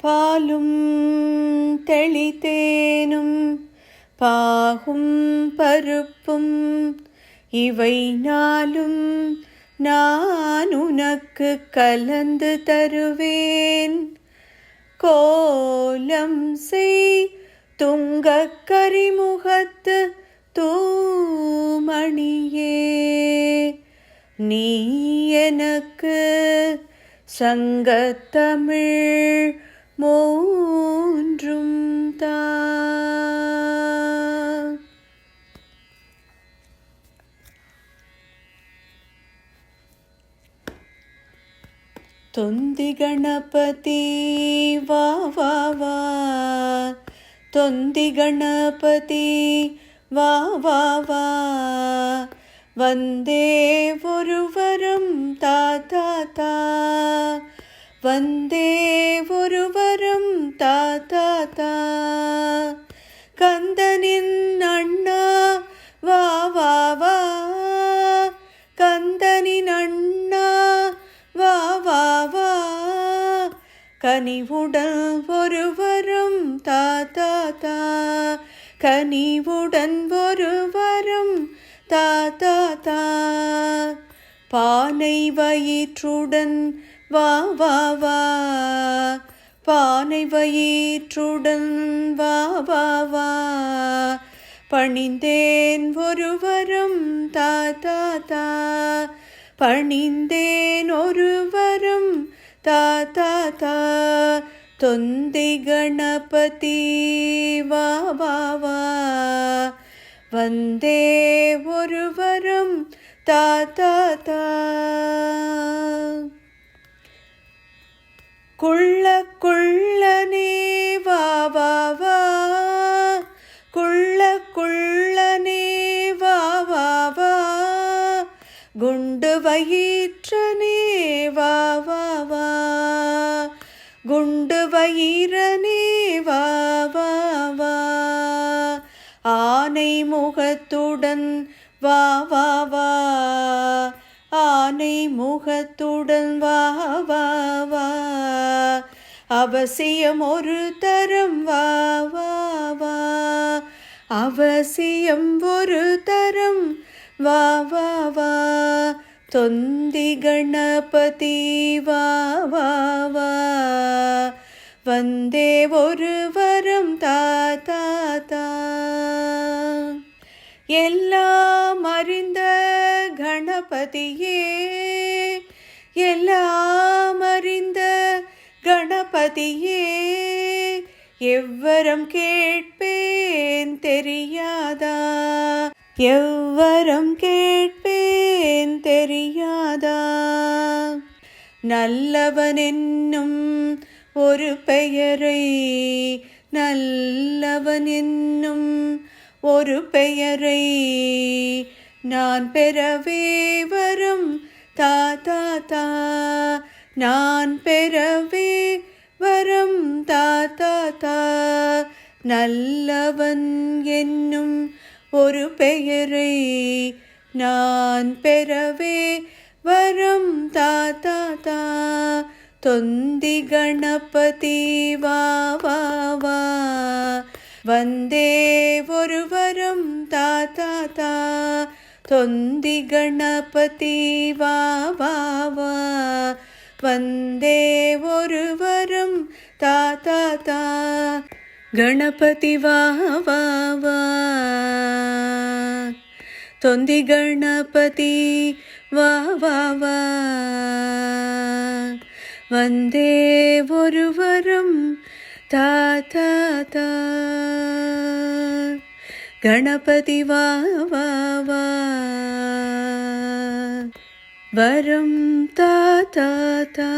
பாலும் தெளித்தேனும் பாகும் பருப்பும் இவை நாளும் நான் உனக்கு கலந்து தருவேன். கோலம் செய் துங்கக் கரிமுகத்து தூமணியே, நீ எனக்கு சங்கத்தமிழ் மூன்றும் தா. தொந்தி கணபதி வா வா வா, தொந்தி கணபதி வா வா வா, வந்தே ஒருவரம் தா தா தா, வந்தே ஒருவரம் தா தா தா. கந்தனின் அண்ணா வா வா வா, கந்தனின் அண்ணா வா வா வா, கனிவுடன் ஒருவரும் தா தா தா, கனிவுடன் ஒருவரும் தா தா தா. பானை வயிற்றுடன் வா வா வா, பானை வயிற்றுடன் வா வா வா, பணிந்தேன் ஒருவரும் தா தா தா, பணிந்தேன் ஒருவரும் தா தா தா. தொந்தி கணபதி வா வா வா, வந்தே ஒருவரும் தா தா தா. குள்ள குள்ளனே வா வா வா, குள்ள குள்ளனே வா வா வா, குண்டு வயிற்றனே வா வா வா, குண்டு வயிறனே வா வா வா. ஆனை முகத்துடன் வா வா வா, ஆனை முகத்துடன் வா வா வா, அவசியம் ஒரு தரம் வா வா வா, அவசியம் ஒரு தரம் வா வா வா. தொந்தி கணபதி வா வா வா, வந்தே ஒருவரம் தா தா தா. எல்லாம் அறிந்த கணபதியே, எல்லாம் அறிந்த கணபதியே, எவ்வரம் கேட்பேன் தெரியாதா, எவ்வரம் கேட்பேன் தெரியாதா. நல்லவன் என்னும் ஒரு பெயரை, நல்லவன் என்னும் ஒரு பெயரை நான் பெறவே வரும் தா தா தா, நான் பெறவே வரும் தா தா தா. நல்லவன் என்னும் ஒரு பெயரை நான் பெறவே வரும் தா தா தா. தொந்தி கணபதி வா வா வா, வந்தே ஒருவரும் தா தா தா. தொந்தி கணபதி வா வா வா, வந்தே ஒருவரும் தா தா தா. கணபதி வா வா வா, தொந்தி கணபதி வா வா வா, வந்தே ஒருவரும் தா தா தா. கணபதி வா வா வா, வரம் தா தா தா.